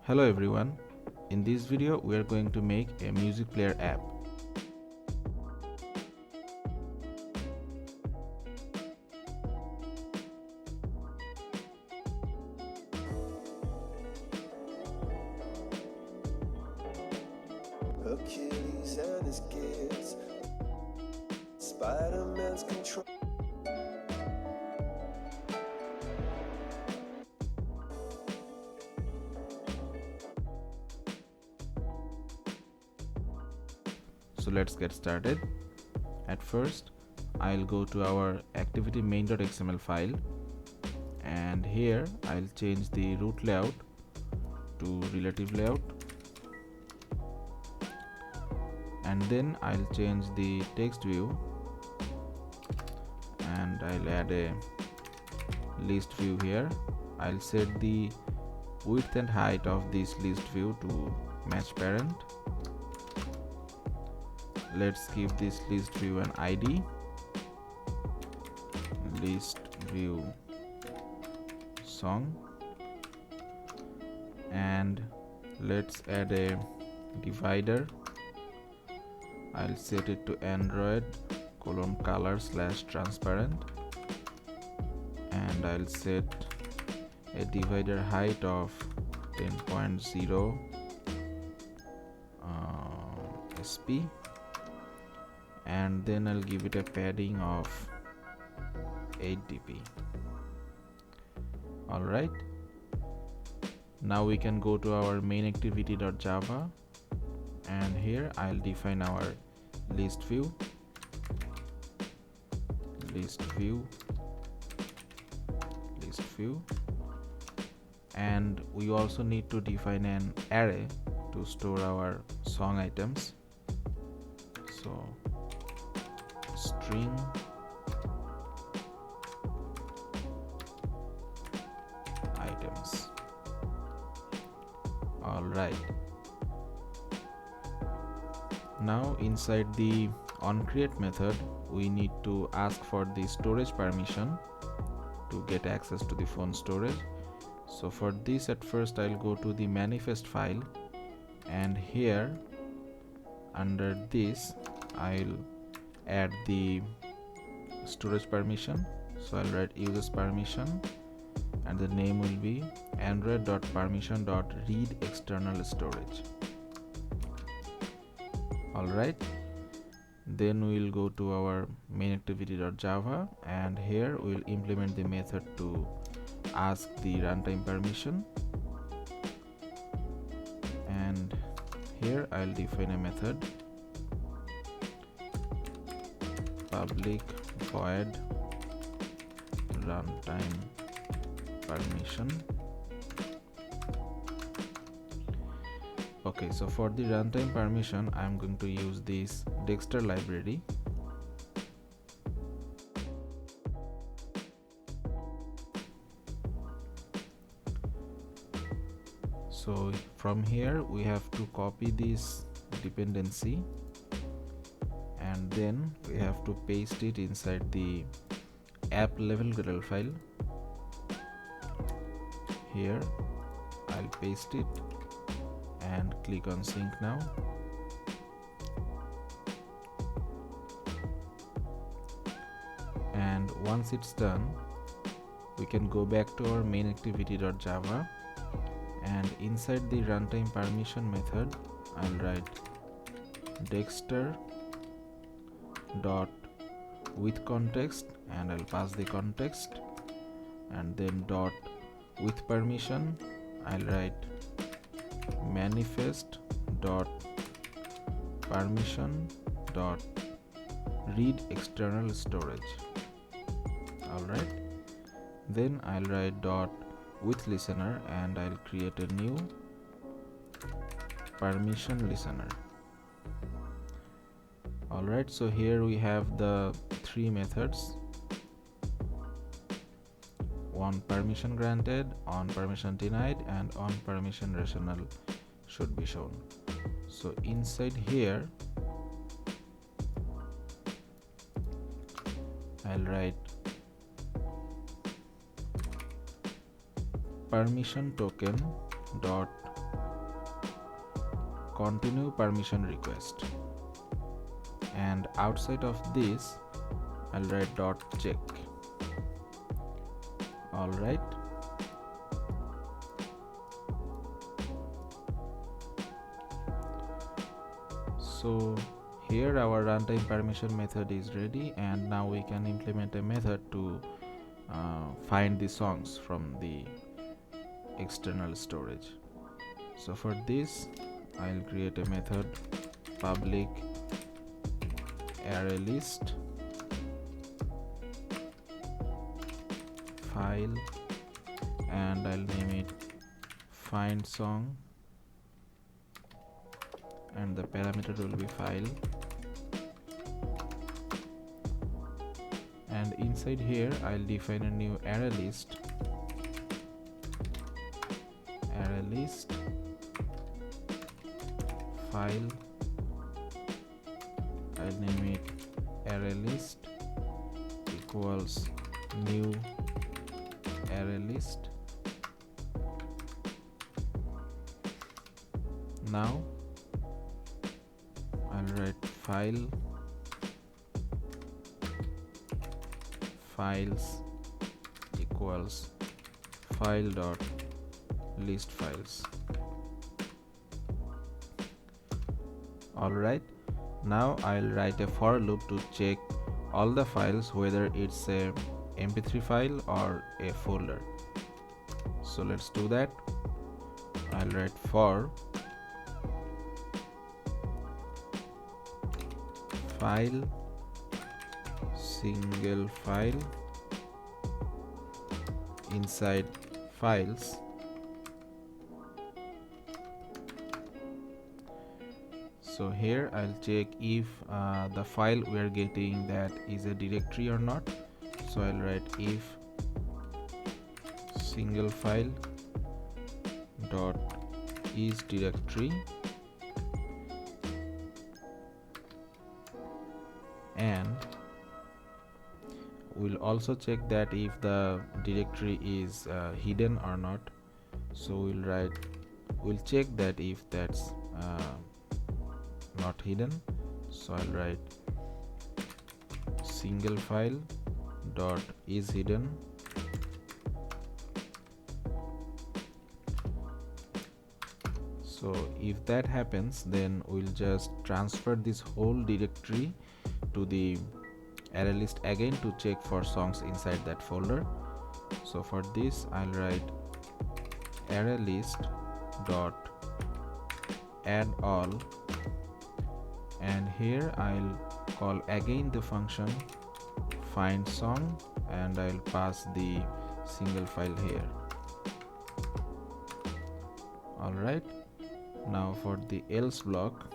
Hello everyone, in this video we are going to make a music player app. Achilles and his kids, Spider-Man's control. So let's get started. At first, I'll go to our activity main.xml file, and here I'll change the root layout to relative layout, and then I'll change the text view and I'll add a list view here. I'll set the width and height of this list view to match parent. Let's give this list view an ID, list view song, and let's add a divider. I'll set it to Android color/transparent, and I'll set a divider height of 10.0 sp, and then I'll give it a padding of 8 dp. Alright, now we can go to our main activity.java, and here I'll define our list view, and we also need to define an array to store our song items. So string items. Alright, now inside the onCreate method we need to ask for the storage permission to get access to the phone storage. So for this, at first I'll go to the manifest file, and here under this I'll add the storage permission. So I'll write users permission, and the name will be android.permission.read external storage. Alright, then we'll go to our main activity.java, and here we'll implement the method to ask the runtime permission, and here I'll define a method public void runtime permission. Okay, so for the runtime permission I'm going to use this Dexter library. So from here we have to copy this dependency, and then we have to paste it inside the app level gradle file. Here I'll paste it and click on sync now. And once it's done, we can go back to our main activity.java, and inside the runtime permission method I'll write Dexter dot with context, and I'll pass the context, and then dot with permission I'll write manifest dot permission dot read external storage. Alright, then I'll write dot with listener, and I'll create a new permission listener. Alright, so here we have the three methods: on permission granted, on permission denied, and on permission rational should be shown. So inside here I'll write permission token dot continue permission request, and outside of this I'll write dot check. Alright, so here our runtime permission method is ready, and now we can implement a method to find the songs from the external storage. So for this I'll create a method public array list file, and I'll name it find song, and the parameter will be file, and inside here I'll define a new array list file. I'll name it array list equals new array list. Now I'll write files equals file dot list files. Alright, now I'll write a for loop to check all the files whether it's a mp3 file or a folder. So let's do that. I'll write for file single file inside files. So here I'll check if the file we are getting that is a directory or not. So I'll write if single file dot is directory, and we'll also check that if the directory is hidden or not. So we'll check that if that's not hidden. So I'll write single file dot is hidden, so if that happens then we'll just transfer this whole directory to the array list again to check for songs inside that folder. So for this I'll write array list dot add all, and here I'll call again the function find song, and I'll pass the single file here. Alright, now for the else block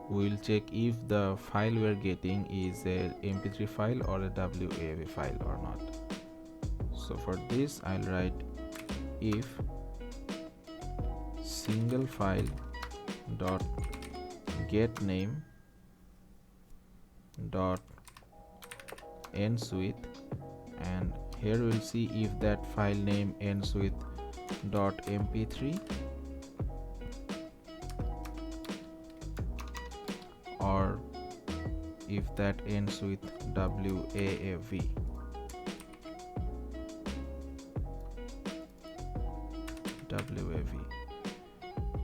we'll check if the file we are getting is a mp3 file or a wav file or not. So for this I'll write if single file dot get name dot ends with, and here we'll see if that file name ends with .mp3 or if that ends with WAV.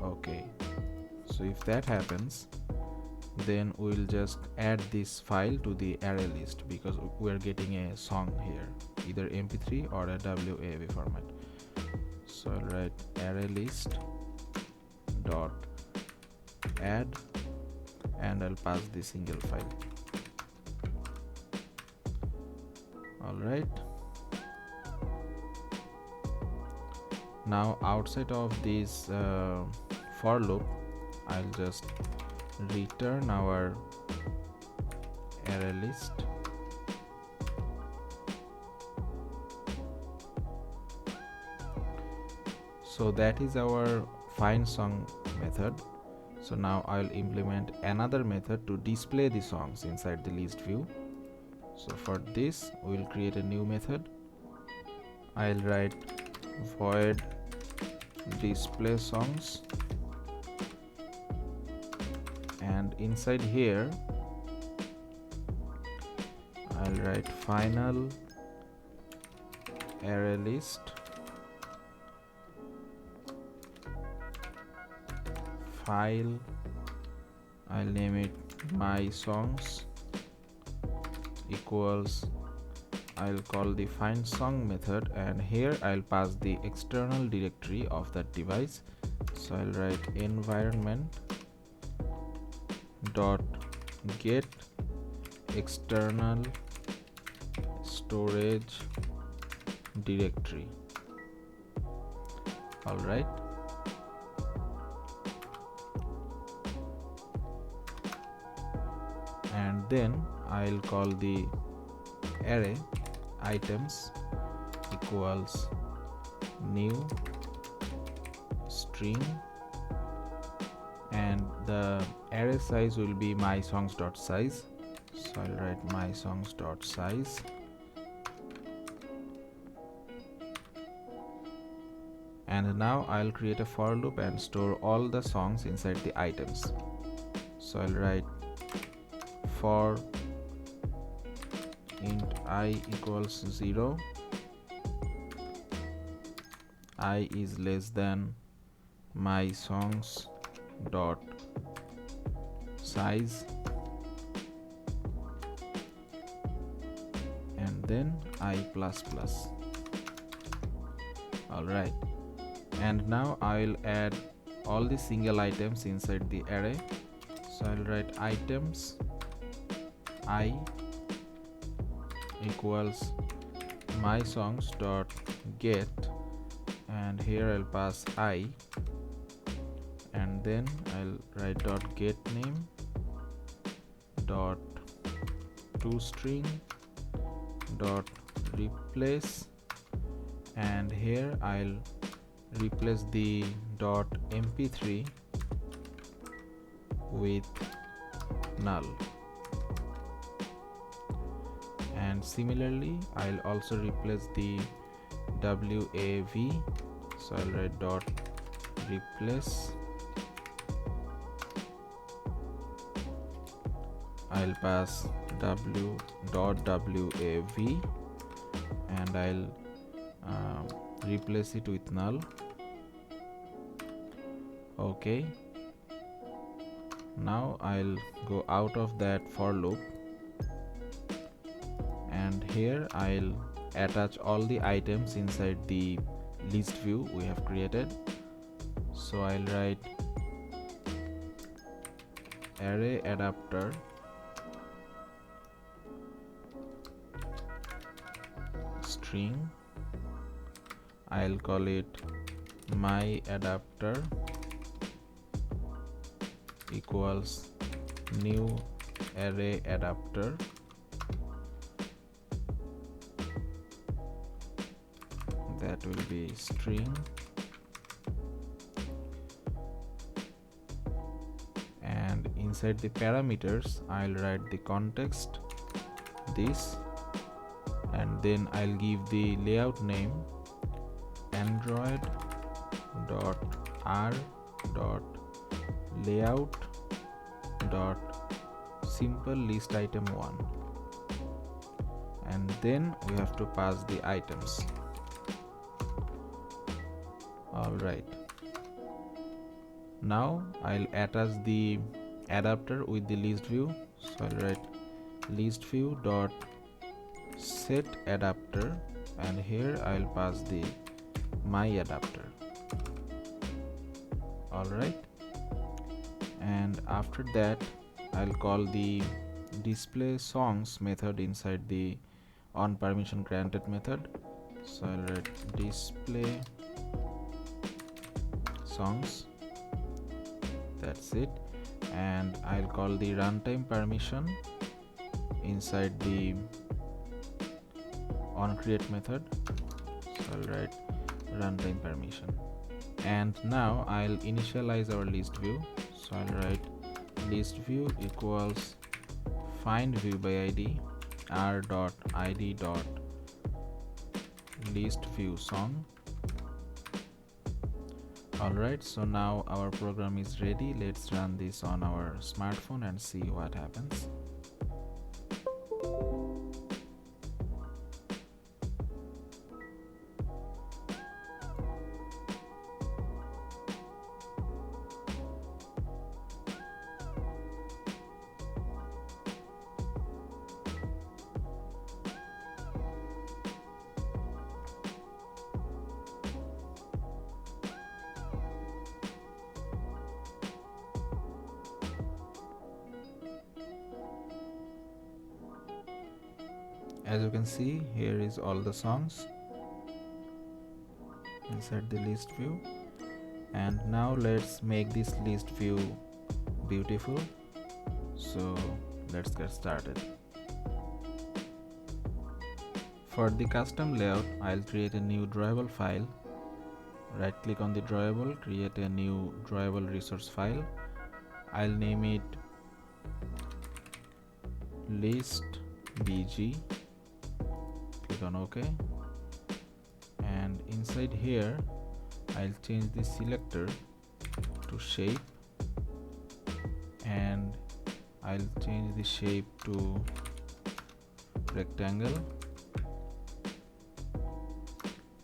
Okay, so if that happens then we'll just add this file to the array list because we're getting a song here, either mp3 or a WAV format. So I'll write array list dot add, and I'll pass the single file. Alright, now outside of this for loop I'll just return our array list. So that is our find song method. So now I'll implement another method to display the songs inside the list view. So for this we'll create a new method. I'll write void display songs, and inside here I'll write final array list file. I'll name it my songs equals, I'll call the find song method, and here I'll pass the external directory of that device. So I'll write environment dot get external storage directory. All right, and then I'll call the array items equals new string, and the array size will be my songs dot size. So I'll write my songs dot size, and now I'll create a for loop and store all the songs inside the items. So I'll write for int I equals 0, I is less than my songs dot size, and then I plus plus. All right, and now I'll add all the single items inside the array. So I'll write items I equals my songs dot get, and here I'll pass I, and then I'll write dot get name dot toString dot replace, and here I'll replace the dot mp3 with null, and similarly I'll also replace the WAV. So I'll write dot replace, I'll pass w dot WAV, and I'll replace it with null. Okay, now I'll go out of that for loop, and here I'll attach all the items inside the list view we have created. So I'll write array adapter string, I'll call it my adapter equals new array adapter, that will be string, and inside the parameters I'll write the context this, and then I'll give the layout name android dot r dot layout dot simple list item 1, and then we have to pass the items. All right, now I'll attach the adapter with the list view. So I'll write list view dot set adapter, and here I'll pass the my adapter. All right, and after that I'll call the display songs method inside the on permission granted method. So I'll write display songs, that's it, and I'll call the runtime permission inside the on create method. So I'll write runtime permission, and now I'll initialize our list view. So I'll write list view equals find view by id r dot id dot list view song, Alright, so now our program is ready. Let's run this on our smartphone and see what happens. As you can see, here is all the songs inside the list view. And now let's make this list view beautiful. So let's get started. For the custom layout, I'll create a new drawable file. Right click on the drawable, create a new drawable resource file. I'll name it list bg. Click on OK. And inside here, I'll change the selector to shape, and I'll change the shape to rectangle.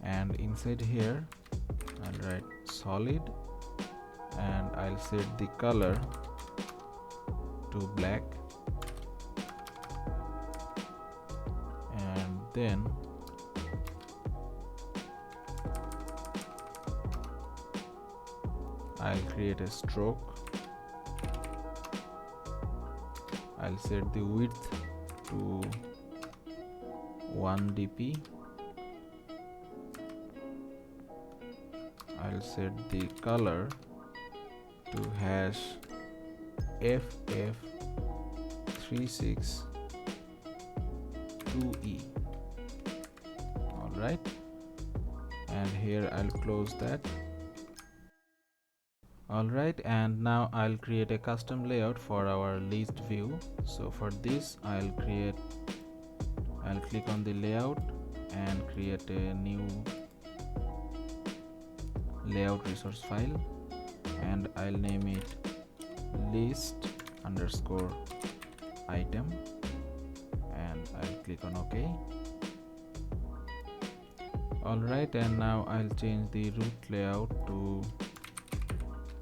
And inside here, I'll write solid, and I'll set the color to black, and then I'll create a stroke. I'll set the width to 1 dp. I'll set the color to #FF362E. Alright, and here I'll close that. Alright, and now I'll create a custom layout for our list view. So for this, I'll click on the layout and create a new layout resource file, and I'll name it list_item, and I'll click on OK. Alright, and now I'll change the root layout to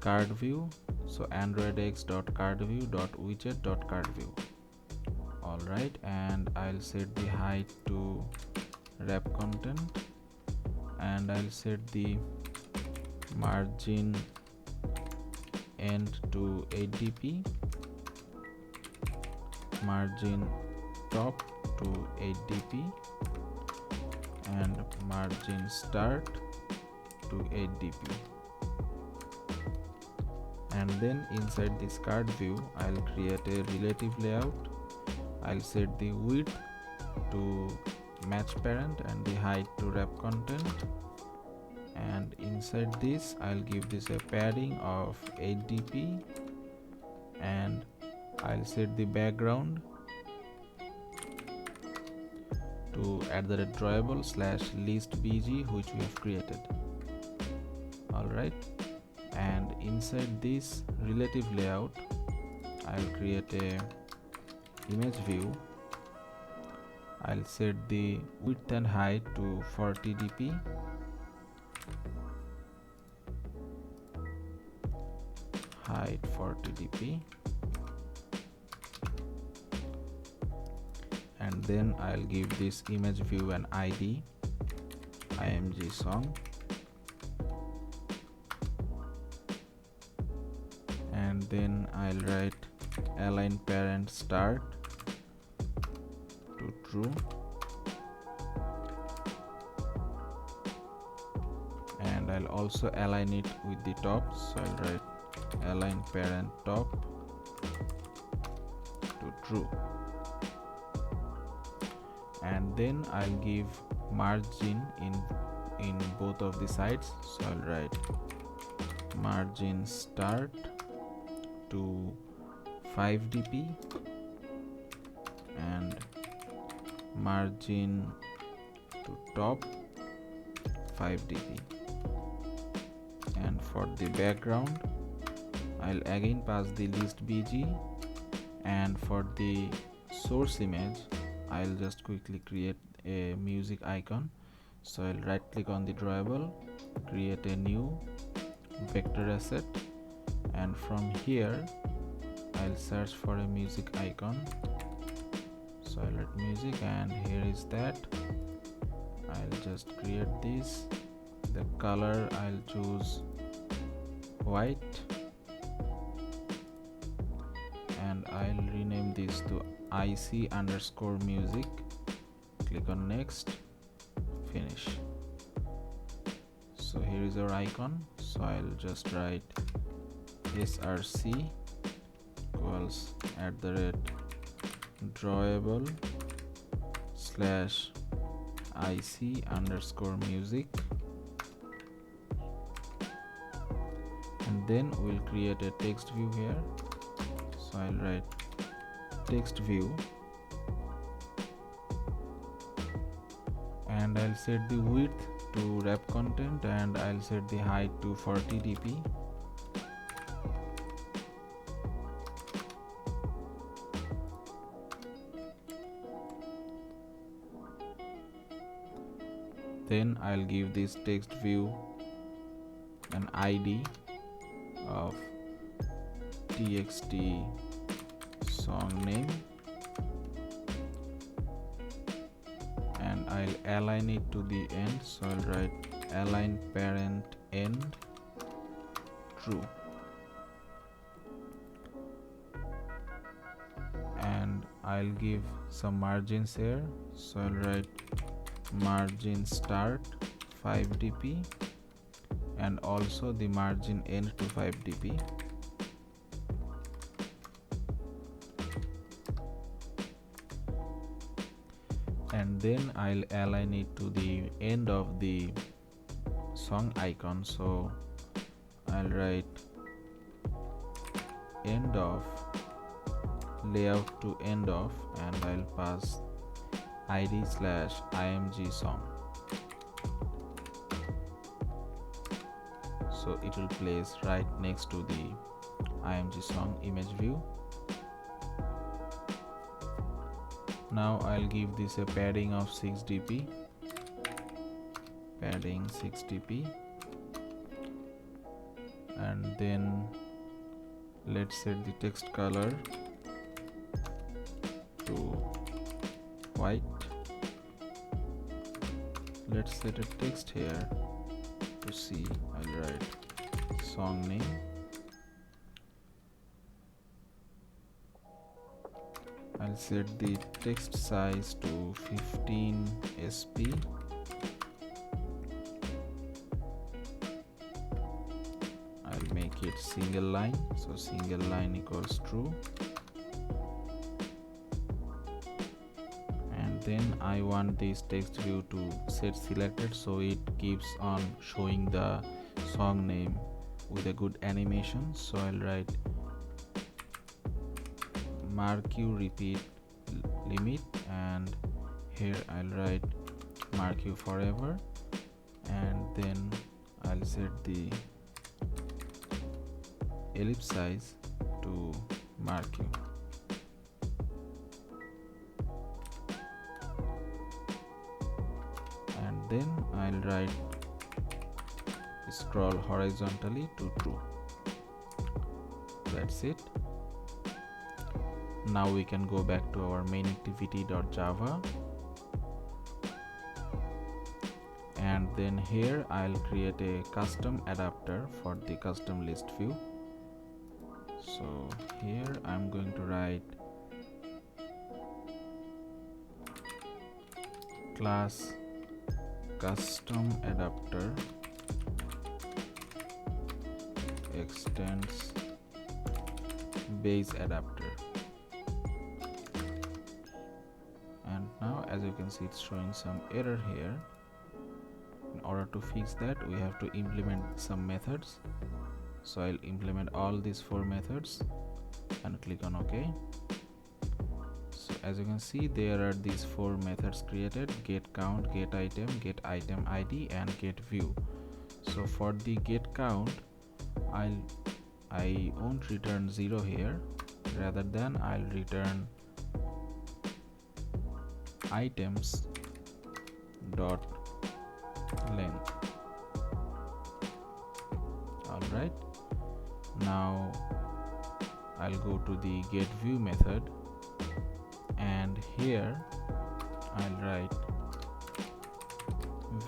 card view. So androidx.cardview.widget.cardview. Alright, and I'll set the height to wrap content, and I'll set the margin end to 8 dp, margin top to 8 dp, and margin start to 8 dp. And then inside this card view, I'll create a relative layout. I'll set the width to match parent and the height to wrap content, and inside this I'll give this a padding of 8 dp, and I'll set the background to @drawable/listbg, which we have created. Alright, and inside this relative layout, I'll create a image view. I'll set the width and height to 40 dp, height 40 dp, and then I'll give this image view an ID, img song, and then I'll write align parent start to true, and I'll also align it with the top. So I'll write align parent top to true, and then I'll give margin in both of the sides. So I'll write margin start to 5 dp and margin to top 5 dp, And for the background, I'll again pass the list bg, and for the source image I'll just quickly create a music icon. So I'll right click on the drawable, create a new vector asset, and from here I'll search for a music icon. So I'll write music, and here is that. I'll just create this. The color I'll choose white, and I'll rename this to IC_music. Click on next, finish. So here is our icon. So I'll just write src equals @drawable / IC_music, and then we'll create a text view here. So I'll write text view, and I'll set the width to wrap content, and I'll set the height to 40 dp. Then I'll give this text view an ID of txt song name, and I'll align it to the end. So I'll write align parent end true, and I'll give some margins here. So I'll write margin start 5 dp, and also the margin end to 5 dp. And then I'll align it to the end of the song icon. So I'll write end of layout to end of, and I'll pass id/img song. So it will place right next to the img song image view. Now I'll give this a padding of 6 dp, padding 6 dp, and then let's set the text color to white. Let's set a text here to see. I'll write song name, I'll set the text size to 15 sp, I'll make it single line, so single line equals true. And then I want this text view to set selected, so it keeps on showing the song name with a good animation. So I'll write mark you repeat limit, and here I'll write mark you forever, and then I'll set the ellipse size to mark you. And then I'll write scroll horizontally to true. That's it. Now we can go back to our main activity.java, and then here I'll create a custom adapter for the custom list view. So here I'm going to write class custom adapter extends base adapter. And now as you can see, it's showing some error here. In order to fix that, we have to implement some methods. So I'll implement all these 4 methods and click on OK. So as you can see, there are these 4 methods created: get count, get item ID, and get view. So for the get count, I won't return 0 here, rather than I'll return items dot length. Alright, now I'll go to the get view method, and here I'll write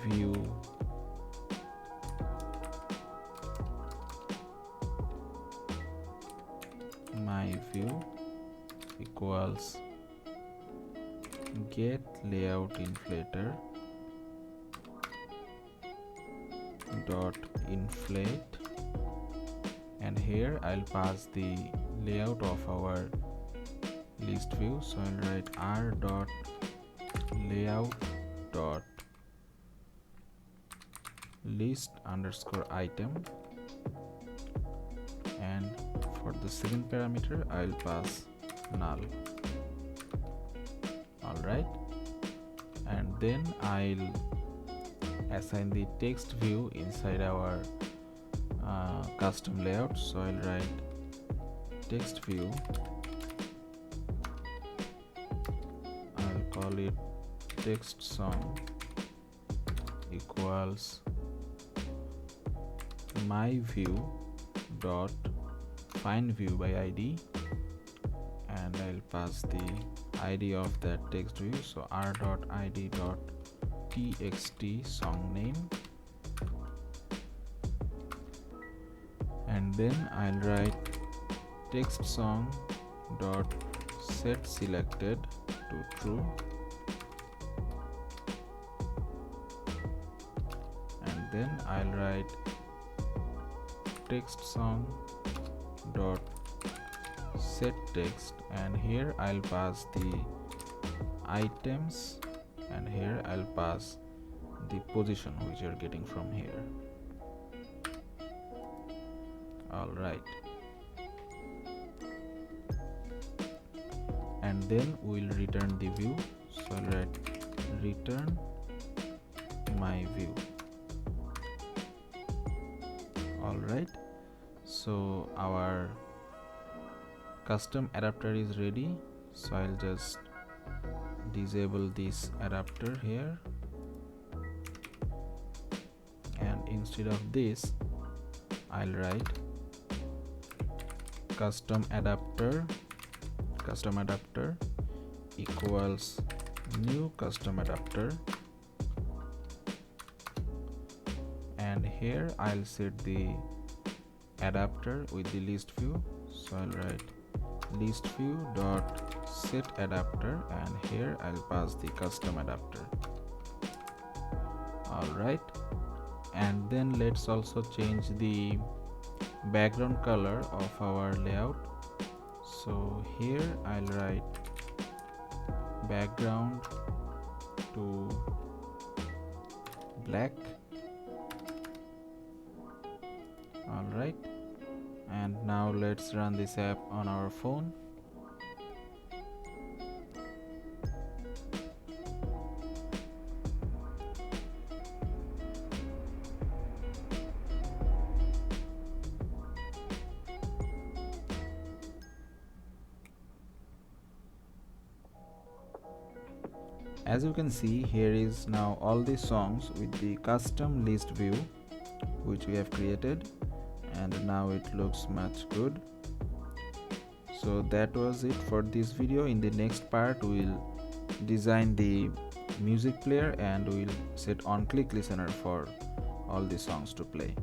view my view equals get layout inflator dot inflate, and here I'll pass the layout of our list view. So I'll write r dot layout dot list underscore item, and for the second parameter I'll pass null. Alright, and then I'll assign the text view inside our custom layout. So I'll write text view, I'll call it text song equals my view dot find view by id, and I'll pass the id of that text view. So r dot id dot txt song name, and then I'll write text song dot set selected to true, and then I'll write text song dot set text, and here I'll pass the items, and here I'll pass the position which you're getting from here. Alright, and then we'll return the view. So I'll write return my view. Alright, so our custom adapter is ready. So I'll just disable this adapter here, and instead of this I'll write custom adapter equals new custom adapter, and here I'll set the adapter with the list view. So I'll write list view dot set adapter, and here I'll pass the custom adapter. Alright, and then let's also change the background color of our layout. So here I'll write background to black. Alright, and now let's run this app on our phone. As you can see, here is now all the songs with the custom list view which we have created, and now it looks much good. So that was it for this video. In the next part we'll design the music player, and we'll set on click listener for all the songs to play.